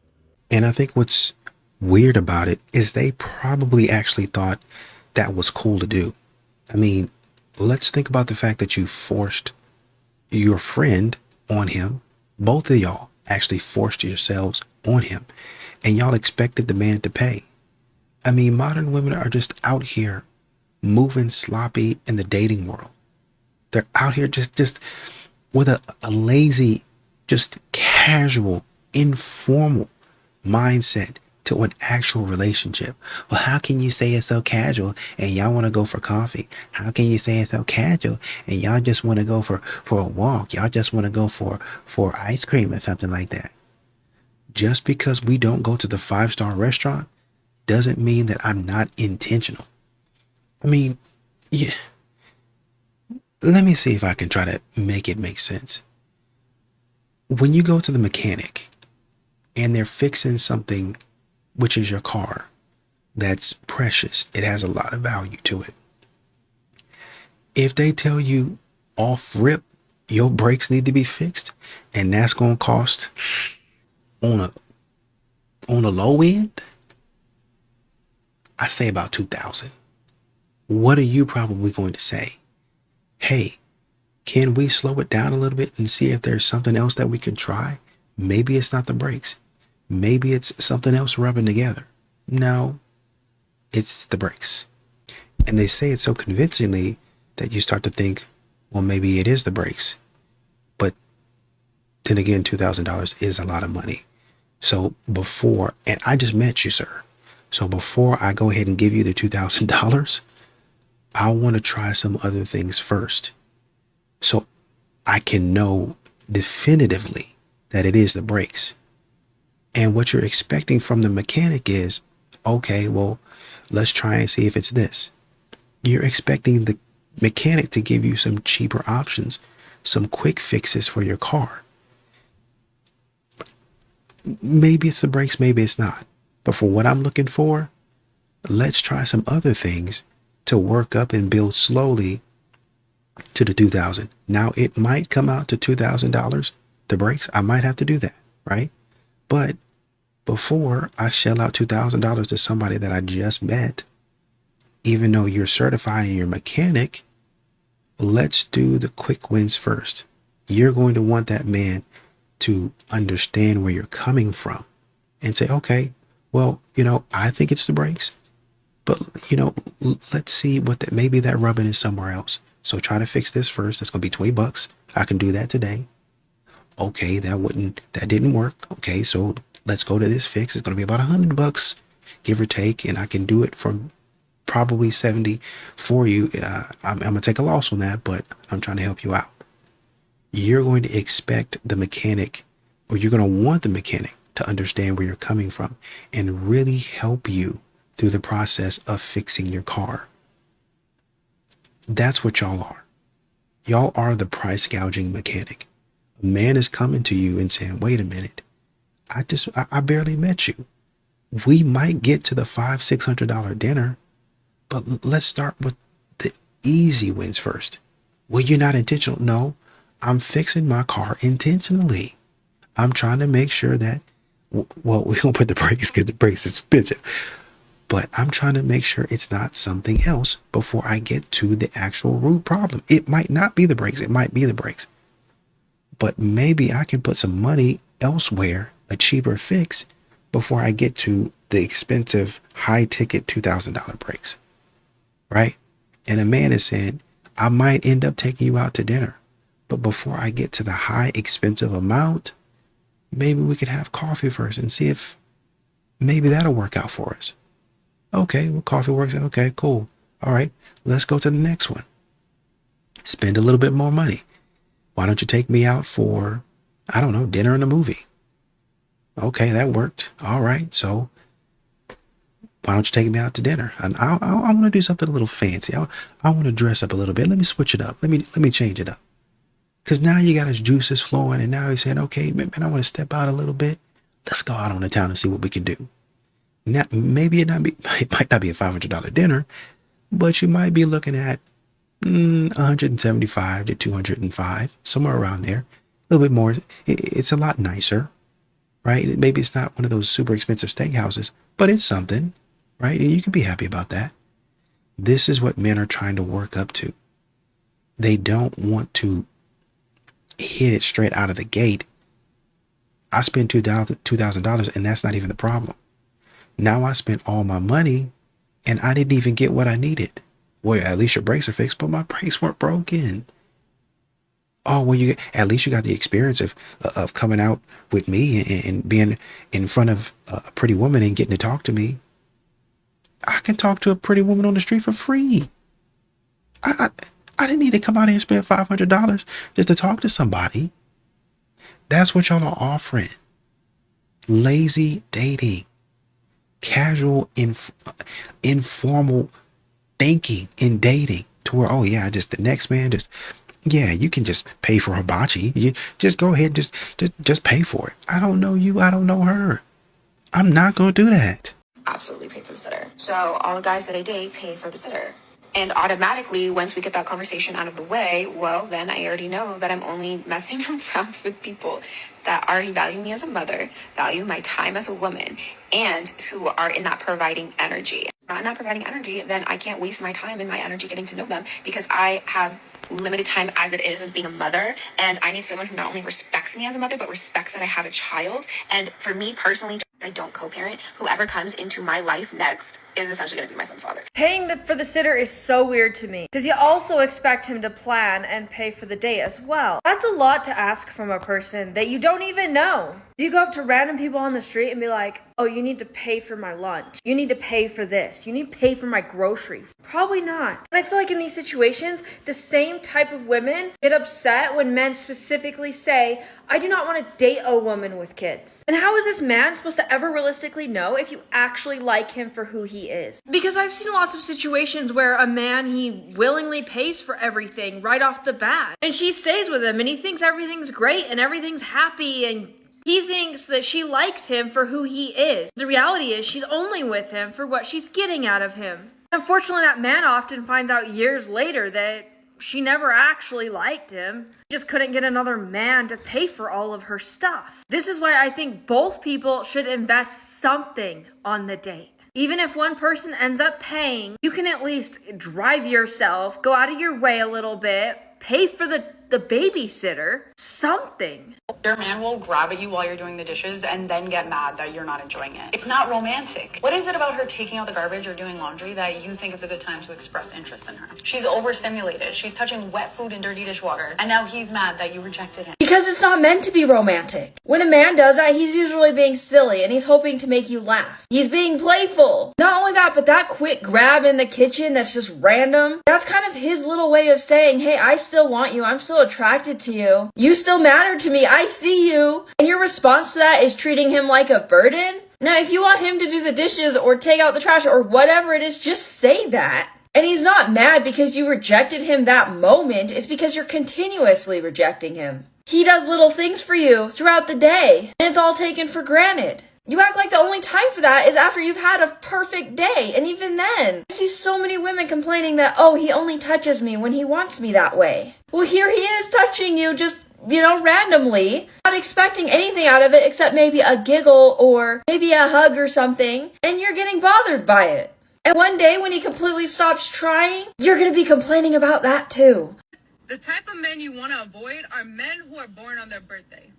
And I think what's weird about it is they probably actually thought that was cool to do. I mean, let's think about the fact that you forced your friend on him. Both of y'all actually forced yourselves on him, and y'all expected the man to pay. I mean, modern women are just out here moving sloppy in the dating world. They're out here just with a lazy, just casual, informal mindset to an actual relationship. Well, how can you say it's so casual and y'all want to go for coffee? How can you say it's so casual and y'all just want to go for a walk? Y'all just want to go for ice cream or something like that. Just because we don't go to the 5-star restaurant doesn't mean that I'm not intentional. I mean, yeah. Let me see if I can try to make it make sense. When you go to the mechanic and they're fixing something, which is your car, that's precious, it has a lot of value to it. If they tell you off rip, your brakes need to be fixed, and that's going to cost on a low end, I say about $2,000. What are you probably going to say? Hey, can we slow it down a little bit and see if there's something else that we can try? Maybe it's not the brakes. Maybe it's something else rubbing together. No, it's the brakes. And they say it so convincingly that you start to think, well, maybe it is the brakes. But then again, $2,000 is a lot of money. So before, and I just met you, sir. So before I go ahead and give you the $2,000, I want to try some other things first, so I can know definitively that it is the brakes. And what you're expecting from the mechanic is, okay, well, let's try and see if it's this. You're expecting the mechanic to give you some cheaper options, some quick fixes for your car. Maybe it's the brakes, maybe it's not. But for what I'm looking for, let's try some other things to work up and build slowly to the $2,000. Now, it might come out to $2,000, the brakes. I might have to do that, right? But before I shell out $2,000 to somebody that I just met, even though you're certified and you're a mechanic, let's do the quick wins first. You're going to want that man to understand where you're coming from and say, okay, well, I think it's the brakes, but, let's see what maybe that rubbing is somewhere else. So try to fix this first. That's going to be $20. I can do that today. Okay, that didn't work. Okay, so let's go to this fix. It's going to be about $100, give or take, and I can do it from probably 70 for you. I'm going to take a loss on that, but I'm trying to help you out. You're going to expect the mechanic, or you're going to want the mechanic to understand where you're coming from and really help you through the process of fixing your car. That's what y'all are. Y'all are the price gouging mechanic. A man is coming to you and saying, wait a minute, I barely met you. We might get to the $500-$600 dinner, but let's start with the easy wins first. Well, you're not intentional. No, I'm fixing my car intentionally. I'm trying to make sure that, well, we don't put the brakes because the brakes is expensive, but I'm trying to make sure it's not something else before I get to the actual root problem. It might not be the brakes. It might be the brakes, but maybe I can put some money elsewhere, a cheaper fix, before I get to the expensive high ticket $2,000 brakes, right? And a man is saying, I might end up taking you out to dinner, but before I get to the high expensive amount, maybe we could have coffee first and see if maybe that'll work out for us. Okay, well, coffee works out. Okay, cool. All right, let's go to the next one. Spend a little bit more money. Why don't you take me out for, I don't know, dinner and a movie? Okay, that worked. All right, so Why don't you take me out to dinner? And I want to do something a little fancy. I want to dress up a little bit. Let me switch it up. Let me change it up. Because now you got his juices flowing, and now he's saying, okay, man, I want to step out a little bit. Let's go out on the town and see what we can do. Now, maybe it might not be a $500 dinner, but you might be looking at 175 to 205, somewhere around there. A little bit more. It's a lot nicer, right? Maybe it's not one of those super expensive steakhouses, but it's something, right? And you can be happy about that. This is what men are trying to work up to. They don't want to hit it straight out of the gate. I spent $2,000 and that's not even the problem. Now I spent all my money and I didn't even get what I needed. Well, at least your brakes are fixed, but my brakes weren't broken. Oh, well, at least you got the experience of coming out with me and being in front of a pretty woman and getting to talk to me. I can talk to a pretty woman on the street for free. I didn't need to come out here and spend $500 just to talk to somebody. That's what y'all are offering. Lazy dating. Casual, informal thinking in dating. To where, oh yeah, just the next man, yeah, you can just pay for hibachi. You just go ahead, just pay for it. I don't know you. I don't know her. I'm not going to do that. Absolutely pay for the sitter. So all the guys that I date pay for the sitter. And automatically, once we get that conversation out of the way, well, then I already know that I'm only messing around with people that already value me as a mother, value my time as a woman, and who are in that providing energy. Not in that providing energy, then I can't waste my time and my energy getting to know them because I have limited time as it is as being a mother, and I need someone who not only respects me as a mother, but respects that I have a child. And for me personally, I don't co-parent. Whoever comes into my life next is essentially going to be my son's father. Paying for the sitter is so weird to me because you also expect him to plan and pay for the date as well. That's a lot to ask from a person that you don't even know. Do you go up to random people on the street and be like, oh, you need to pay for my lunch. You need to pay for this. You need to pay for my groceries. Probably not. And I feel like in these situations, the same type of women get upset when men specifically say, I do not want to date a woman with kids. And how is this man supposed to ever realistically know if you actually like him for who he is? Because I've seen lots of situations where a man, he willingly pays for everything right off the bat. And she stays with him and he thinks everything's great and everything's happy and he thinks that she likes him for who he is. The reality is she's only with him for what she's getting out of him. Unfortunately, that man often finds out years later that she never actually liked him. Just couldn't get another man to pay for all of her stuff. This is why I think both people should invest something on the date. Even if one person ends up paying, you can at least drive yourself, go out of your way a little bit, pay for the babysitter, something. Your man will grab at you while you're doing the dishes and then get mad that you're not enjoying it. It's not romantic. What is it about her taking out the garbage or doing laundry that you think is a good time to express interest in her? She's overstimulated. She's touching wet food and dirty dishwater. And now he's mad that you rejected him. Because it's not meant to be romantic. When a man does that, he's usually being silly and he's hoping to make you laugh. He's being playful. Not only that, but that quick grab in the kitchen that's just random, that's kind of his little way of saying, hey, I still want you. I'm still attracted to you. You still matter to me. I see you. And your response to that is treating him like a burden? Now, if you want him to do the dishes or take out the trash or whatever it is, just say that. And he's not mad because you rejected him that moment. It's because you're continuously rejecting him. He does little things for you throughout the day, and it's all taken for granted. You act like the only time for that is after you've had a perfect day, and even then. I see so many women complaining that, oh, he only touches me when he wants me that way. Well, here he is touching you just, randomly, not expecting anything out of it except maybe a giggle or maybe a hug or something, and you're getting bothered by it. And one day when he completely stops trying, you're going to be complaining about that too. The type of men you want to avoid are men who are born on their birthday.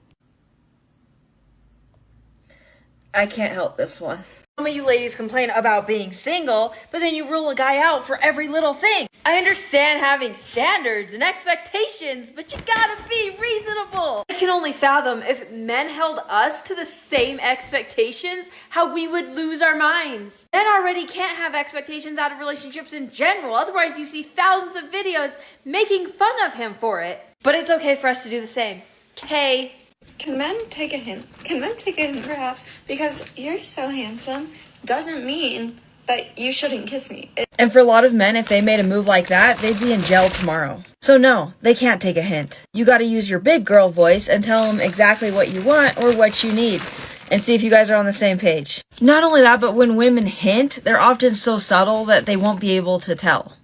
I can't help this one. Some of you ladies complain about being single, but then you rule a guy out for every little thing. I understand having standards and expectations, but you gotta be reasonable. I can only fathom if men held us to the same expectations, how we would lose our minds. Men already can't have expectations out of relationships in general, otherwise you see thousands of videos making fun of him for it. But it's okay for us to do the same. Okay? Can men take a hint? Can men take a hint, perhaps? Because you're so handsome doesn't mean that you shouldn't kiss me. And for a lot of men, if they made a move like that, they'd be in jail tomorrow. So no, they can't take a hint. You gotta use your big girl voice and tell them exactly what you want or what you need, and see if you guys are on the same page. Not only that, but when women hint, they're often so subtle that they won't be able to tell.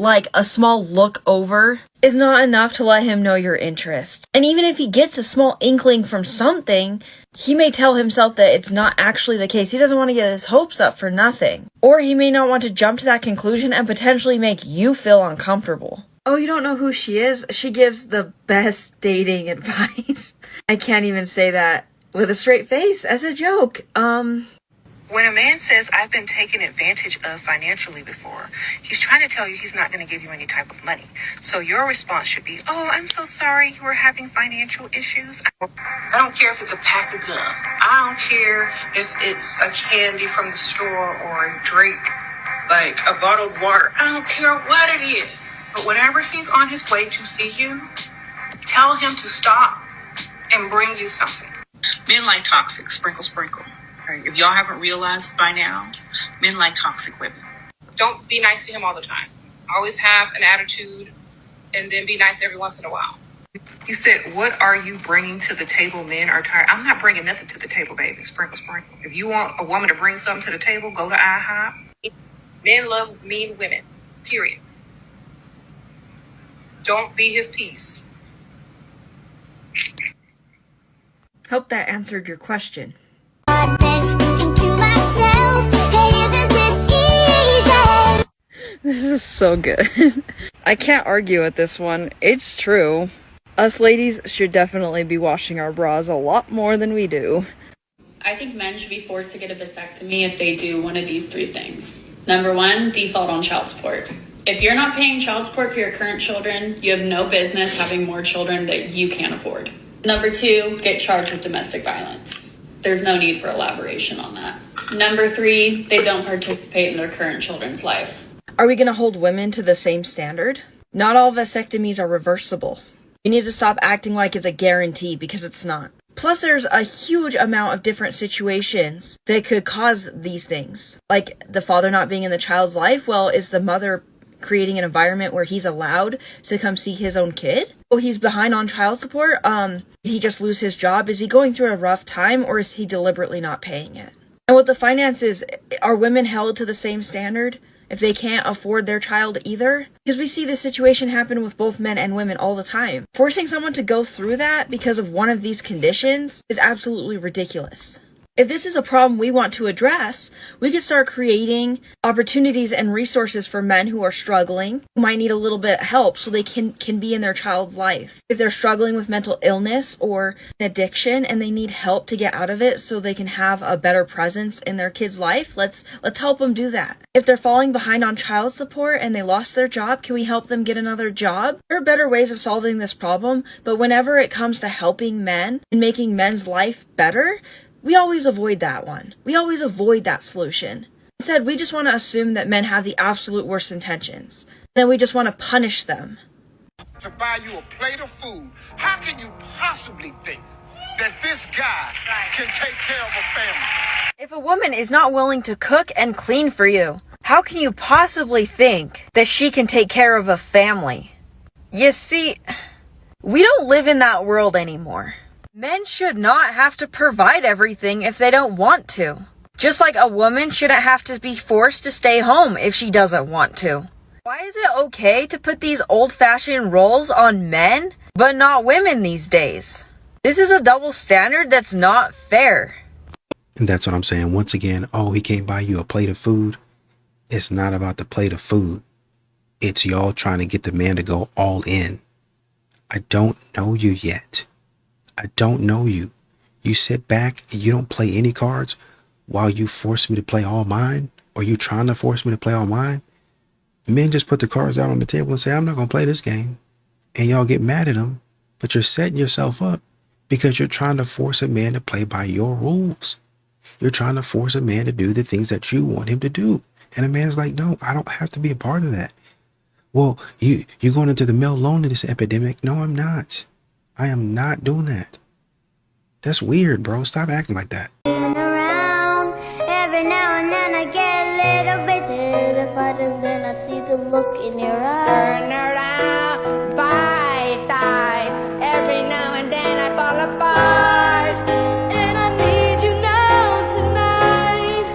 Like, a small look over is not enough to let him know your interest. And even if he gets a small inkling from something, he may tell himself that it's not actually the case. He doesn't want to get his hopes up for nothing. Or he may not want to jump to that conclusion and potentially make you feel uncomfortable. Oh, you don't know who she is? She gives the best dating advice. I can't even say that with a straight face as a joke. When a man says, I've been taken advantage of financially before, he's trying to tell you he's not going to give you any type of money. So your response should be, oh, I'm so sorry you were having financial issues. I don't care if it's a pack of gum. I don't care if it's a candy from the store or a drink, like a bottled water. I don't care what it is. But whenever he's on his way to see you, tell him to stop and bring you something. Men like toxic, sprinkle, sprinkle. Right? If y'all haven't realized by now, men like toxic women. Don't be nice to him all the time. Always have an attitude and then be nice every once in a while. You said, what are you bringing to the table? Men are tired. I'm not bringing nothing to the table, baby. Sprinkle, sprinkle. If you want a woman to bring something to the table, go to IHOP. Men love mean women, period. Don't be his piece. Hope that answered your question. This is so good. I can't argue with this one. It's true. Us ladies should definitely be washing our bras a lot more than we do. I think men should be forced to get a vasectomy if they do one of these three things. Number one, default on child support. If you're not paying child support for your current children, you have no business having more children that you can't afford. Number two, get charged with domestic violence. There's no need for elaboration on that. Number three, they don't participate in their current children's life. Are we going to hold women to the same standard? Not all vasectomies are reversible. We need to stop acting like it's a guarantee, because it's not. Plus, there's a huge amount of different situations that could cause these things. Like the father not being in the child's life. Well, is the mother creating an environment where he's allowed to come see his own kid? Oh, he's behind on child support? Did he just lose his job? Is he going through a rough time, or is he deliberately not paying it? And with the finances, are women held to the same standard if they can't afford their child either? Because we see this situation happen with both men and women all the time. Forcing someone to go through that because of one of these conditions is absolutely ridiculous. If this is a problem we want to address, we can start creating opportunities and resources for men who are struggling, who might need a little bit of help so they can be in their child's life. If they're struggling with mental illness or an addiction and they need help to get out of it so they can have a better presence in their kid's life, let's help them do that. If they're falling behind on child support and they lost their job, can we help them get another job? There are better ways of solving this problem, but whenever it comes to helping men and making men's life better, we always avoid that one. We always avoid that solution. Instead, we just want to assume that men have the absolute worst intentions. And then we just want to punish them. To buy you a plate of food, how can you possibly think that this guy can take care of a family? If a woman is not willing to cook and clean for you, how can you possibly think that she can take care of a family? You see, we don't live in that world anymore. Men should not have to provide everything if they don't want to. Just like a woman shouldn't have to be forced to stay home if she doesn't want to. Why is it okay to put these old-fashioned roles on men, but not women these days? This is a double standard that's not fair. And that's what I'm saying. Once again, oh, he can't buy you a plate of food. It's not about the plate of food. It's y'all trying to get the man to go all in. I don't know you yet. I don't know you. You sit back and you don't play any cards while you force me to play all mine, or you trying to force me to play all mine. Men just put the cards out on the table and say, I'm not going to play this game. And y'all get mad at them, but you're setting yourself up because you're trying to force a man to play by your rules. You're trying to force a man to do the things that you want him to do. And a man's like, no, I don't have to be a part of that. Well, you're going into the male loneliness epidemic. No, I'm not. I am not doing that. That's weird, bro. Stop acting like that. Every now and then I get a little bit terrified, and then I see the look in your eyes. Turn around, bite thighs. Every now and then I fall apart. And I need you now tonight.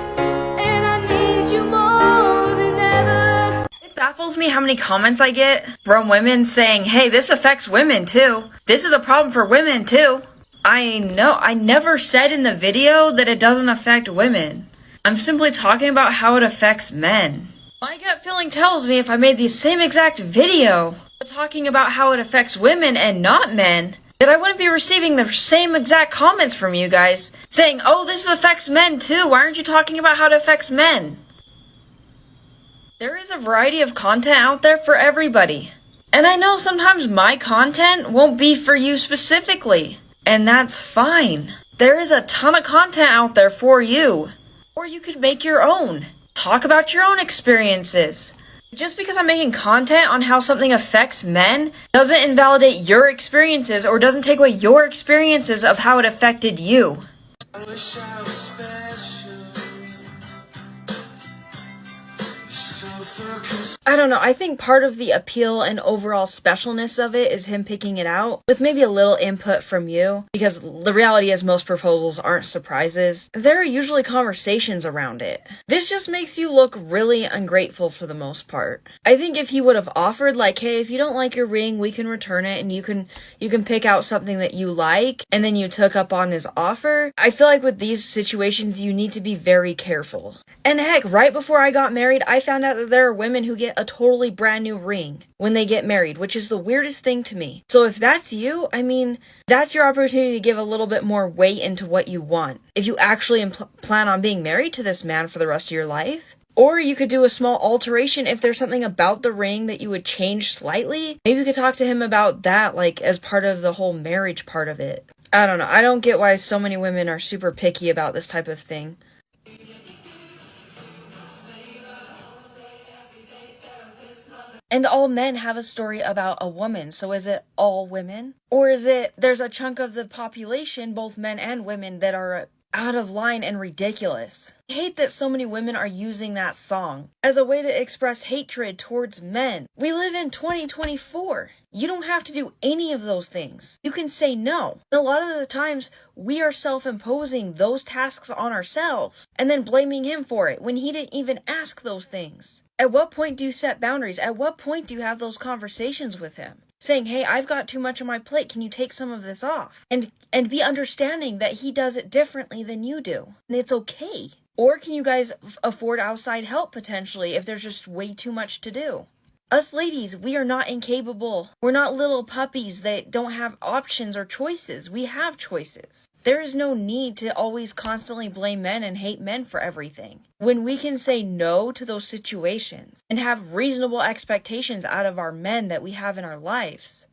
And I need you more than ever. It baffles me how many comments I get from women saying, hey, this affects women too. This is a problem for women too. I know, I never said in the video that it doesn't affect women. I'm simply talking about how it affects men. My gut feeling tells me if I made the same exact video talking about how it affects women and not men, that I wouldn't be receiving the same exact comments from you guys saying, oh, this affects men too. Why aren't you talking about how it affects men? There is a variety of content out there for everybody. And I know sometimes my content won't be for you specifically. And that's fine. There is a ton of content out there for you. Or you could make your own. Talk about your own experiences. Just because I'm making content on how something affects men doesn't invalidate your experiences or doesn't take away your experiences of how it affected you. I wish I was special. So focused. I don't know, I think part of the appeal and overall specialness of it is him picking it out, with maybe a little input from you, because the reality is most proposals aren't surprises. There are usually conversations around it. This just makes you look really ungrateful for the most part. I think if he would have offered, like, hey, if you don't like your ring, we can return it, and you can pick out something that you like, and then you took up on his offer, I feel like with these situations, you need to be very careful. And heck, right before I got married, I found out that there are women who get a totally brand new ring when they get married, which is the weirdest thing to me. So if that's you, I mean, that's your opportunity to give a little bit more weight into what you want. If you actually plan on being married to this man for the rest of your life. Or you could do a small alteration if there's something about the ring that you would change slightly. Maybe you could talk to him about that, like, as part of the whole marriage part of it. I don't know. I don't get why so many women are super picky about this type of thing. And all men have a story about a woman, so is it all women? Or is it there's a chunk of the population, both men and women, that are out of line and ridiculous? I hate that so many women are using that song as a way to express hatred towards men. We live in 2024. You don't have to do any of those things. You can say no. And a lot of the times, we are self-imposing those tasks on ourselves and then blaming him for it when he didn't even ask those things. At what point do you set boundaries? At what point do you have those conversations with him? Saying, hey, I've got too much on my plate. Can you take some of this off? And be understanding that he does it differently than you do. And it's okay. Or can you guys afford outside help potentially if there's just way too much to do? Us ladies, we are not incapable. We're not little puppies that don't have options or choices. We have choices. There is no need to always constantly blame men and hate men for everything. When we can say no to those situations and have reasonable expectations out of our men that we have in our lives.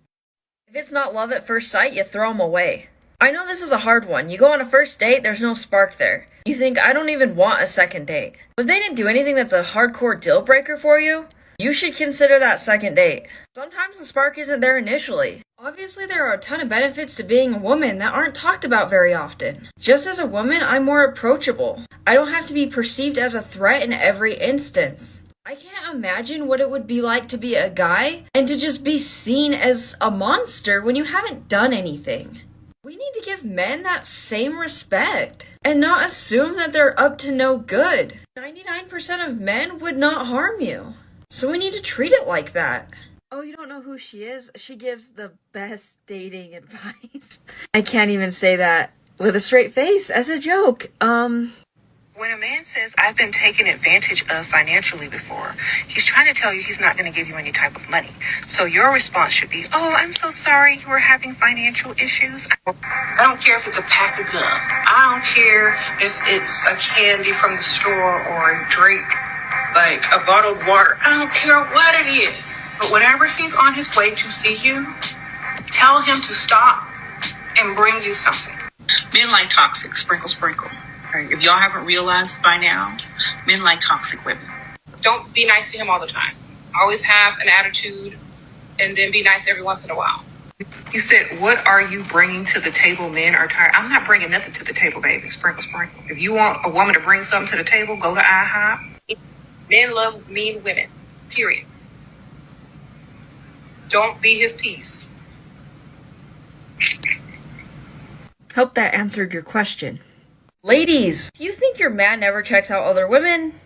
If it's not love at first sight, you throw them away. I know this is a hard one. You go on a first date, there's no spark there. You think, I don't even want a second date. If they didn't do anything that's a hardcore deal breaker for you, you should consider that second date. Sometimes the spark isn't there initially. Obviously, there are a ton of benefits to being a woman that aren't talked about very often. Just as a woman, I'm more approachable. I don't have to be perceived as a threat in every instance. I can't imagine what it would be like to be a guy and to just be seen as a monster when you haven't done anything. We need to give men that same respect and not assume that they're up to no good. 99% of men would not harm you. So we need to treat it like that. Oh, you don't know who she is? She gives the best dating advice. I can't even say that with a straight face as a joke. When a man says, I've been taken advantage of financially before, he's trying to tell you he's not going to give you any type of money. So your response should be, oh, I'm so sorry you were having financial issues. I don't care if it's a pack of gum. I don't care if it's a candy from the store or a drink, like a bottled water. I don't care what it is. But whenever he's on his way to see you, tell him to stop and bring you something. Men like toxic, sprinkle, sprinkle. Right? If y'all haven't realized by now, men like toxic women. Don't be nice to him all the time. Always have an attitude and then be nice every once in a while. You said, what are you bringing to the table? Men are tired. I'm not bringing nothing to the table, baby. Sprinkle, sprinkle. If you want a woman to bring something to the table, go to IHOP. Men love mean women. Period. Don't be his piece. Hope that answered your question. Ladies, if you think your man never checks out other women,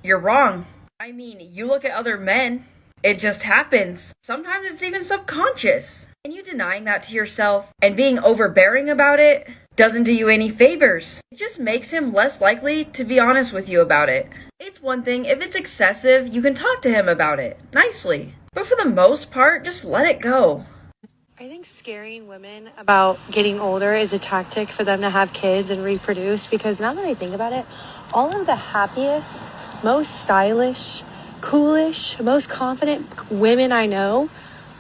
you're wrong. I mean, you look at other men, it just happens. Sometimes it's even subconscious. And you denying that to yourself and being overbearing about it doesn't do you any favors. It just makes him less likely to be honest with you about it. It's one thing, if it's excessive, you can talk to him about it, nicely. But for the most part, just let it go. I think scaring women about getting older is a tactic for them to have kids and reproduce, because now that I think about it, all of the happiest, most stylish, coolish, most confident women I know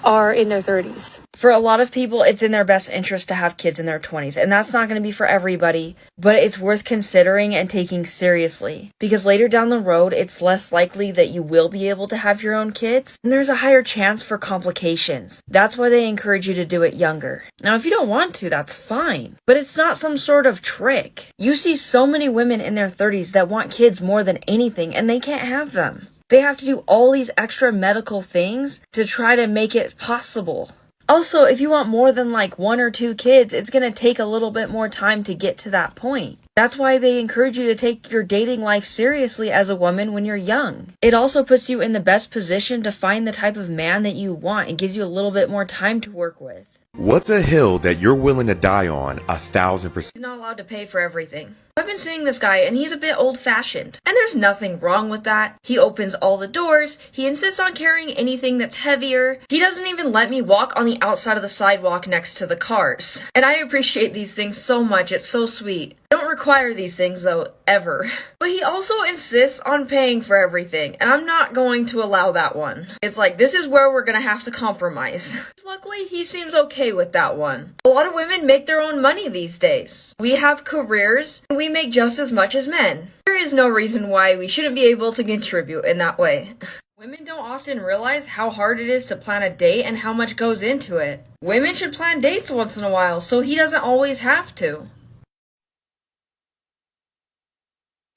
are in their 30s. For a lot of people, it's in their best interest to have kids in their 20s, and that's not going to be for everybody, but it's worth considering and taking seriously, because later down the road, it's less likely that you will be able to have your own kids, and there's a higher chance for complications. That's why they encourage you to do it younger. Now, if you don't want to, that's fine, but it's not some sort of trick. You see so many women in their 30s that want kids more than anything, and they can't have them. They have to do all these extra medical things to try to make it possible. Also, if you want more than like 1 or 2 kids, it's going to take a little bit more time to get to that point. That's why they encourage you to take your dating life seriously as a woman when you're young. It also puts you in the best position to find the type of man that you want and gives you a little bit more time to work with. What's a hill that you're willing to die on 1,000%? He's not allowed to pay for everything. I've been seeing this guy and he's a bit old-fashioned. And there's nothing wrong with that. He opens all the doors. He insists on carrying anything that's heavier. He doesn't even let me walk on the outside of the sidewalk next to the cars. And I appreciate these things so much. It's so sweet. I don't require these things though, ever. But he also insists on paying for everything, and I'm not going to allow that one. It's like, this is where we're gonna have to compromise. Luckily, he seems okay with that one. A lot of women make their own money these days. We have careers, and we make just as much as men. There is no reason why we shouldn't be able to contribute in that way. Women don't often realize how hard it is to plan a date and how much goes into it. Women should plan dates once in a while, so he doesn't always have to.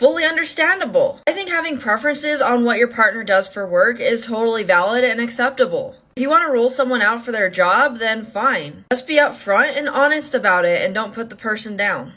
Fully understandable. I think having preferences on what your partner does for work is totally valid and acceptable. If you want to rule someone out for their job, then fine. Just be upfront and honest about it and don't put the person down.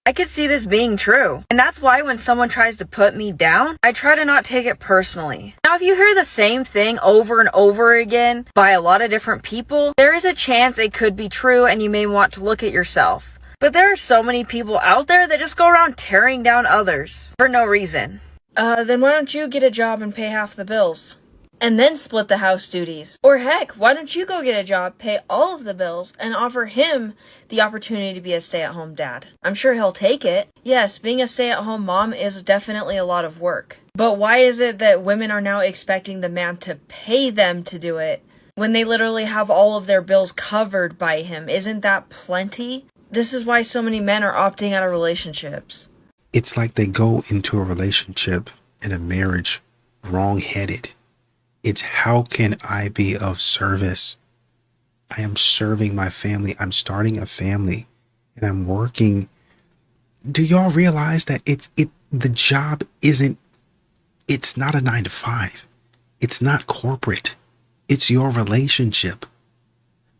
I could see this being true, and that's why when someone tries to put me down, I try to not take it personally. Now, if you hear the same thing over and over again by a lot of different people, there is a chance it could be true and you may want to look at yourself. But there are so many people out there that just go around tearing down others for no reason. Then why don't you get a job and pay half the bills? And then split the house duties. Or heck, why don't you go get a job, pay all of the bills, and offer him the opportunity to be a stay-at-home dad? I'm sure he'll take it. Yes, being a stay-at-home mom is definitely a lot of work. But why is it that women are now expecting the man to pay them to do it when they literally have all of their bills covered by him? Isn't that plenty? This is why so many men are opting out of relationships. It's like they go into a relationship and a marriage wrong-headed. It's how can I be of service? I am serving my family. I'm starting a family and I'm working. Do y'all realize that the job it's not a 9-to-5. It's not corporate. It's your relationship.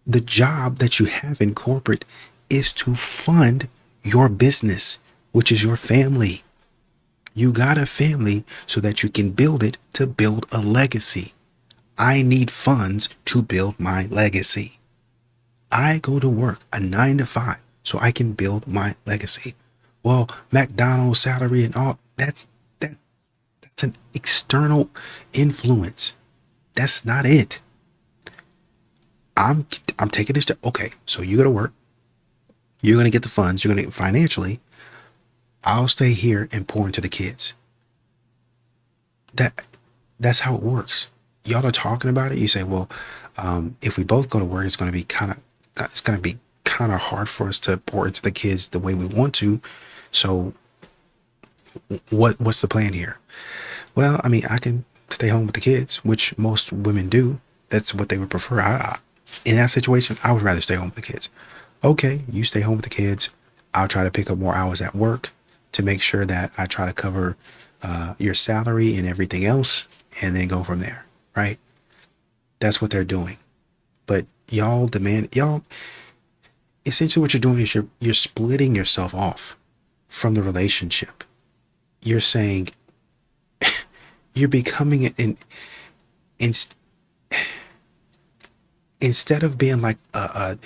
The job that you have in corporate is to fund your business, which is your family. You got a family so that you can build it to build a legacy. I need funds to build my legacy. I go to work a 9-to-5 so I can build my legacy. Well, McDonald's salary and all, that's an external influence. That's not it. I'm taking this job. Okay, so you go to work. You're going to get the funds. You're going to get financially. I'll stay here and pour into the kids. That's how it works. Y'all are talking about it. You say, well, if we both go to work, it's going to be kind of hard for us to pour into the kids the way we want to. So what's the plan here? Well, I mean, I can stay home with the kids, which most women do. That's what they would prefer. In that situation, I would rather stay home with the kids. Okay, you stay home with the kids. I'll try to pick up more hours at work to make sure that I try to cover your salary and everything else, and then go from there, right? That's what they're doing. But y'all essentially what you're doing is you're splitting yourself off from the relationship. You're saying you're becoming instead of being like I'm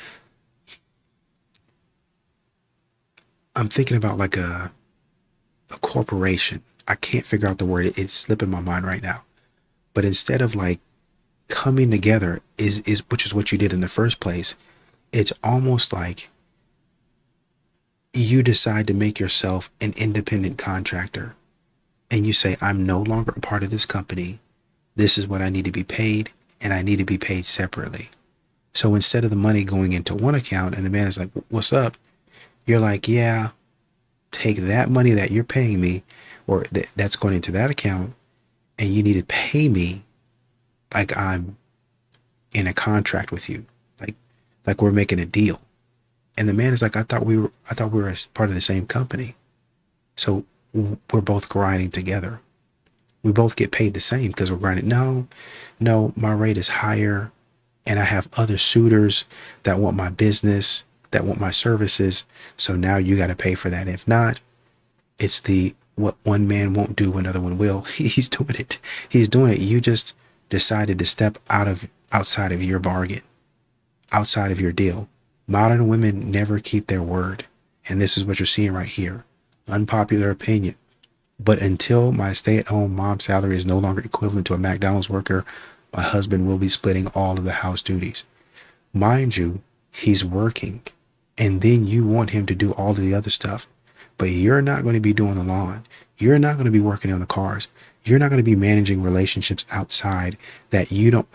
thinking about like a corporation. I can't figure out the word. It's slipping my mind right now. But instead of like coming together is which is what you did in the first place, it's almost like you decide to make yourself an independent contractor, and you say, I'm no longer a part of this company. This is what I need to be paid, and I need to be paid separately. So instead of the money going into one account and the man is like, what's up? You're like, yeah, take that money that you're paying me, or that's going into that account, and you need to pay me like I'm in a contract with you, like we're making a deal. And the man is like, I thought we were part of the same company. So we're both grinding together. We both get paid the same because we're grinding. No, my rate is higher, and I have other suitors that want my business, that want my services. So now you got to pay for that. If not, it's what one man won't do, another one will. He's doing it. He's doing it. You just decided to step outside of your bargain, outside of your deal. Modern women never keep their word. And this is what you're seeing right here. Unpopular opinion. But until my stay-at-home mom salary is no longer equivalent to a McDonald's worker, my husband will be splitting all of the house duties. Mind you, he's working, and then you want him to do all of the other stuff. But you're not going to be doing the lawn. You're not going to be working on the cars. You're not going to be managing relationships outside that you don't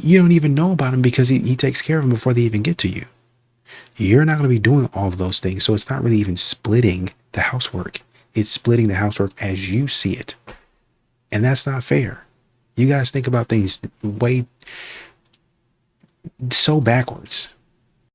even know about him, because he takes care of them before they even get to you. You're not going to be doing all of those things. So it's not really even splitting the housework. It's splitting the housework as you see it. And that's not fair. You guys think about things way so backwards.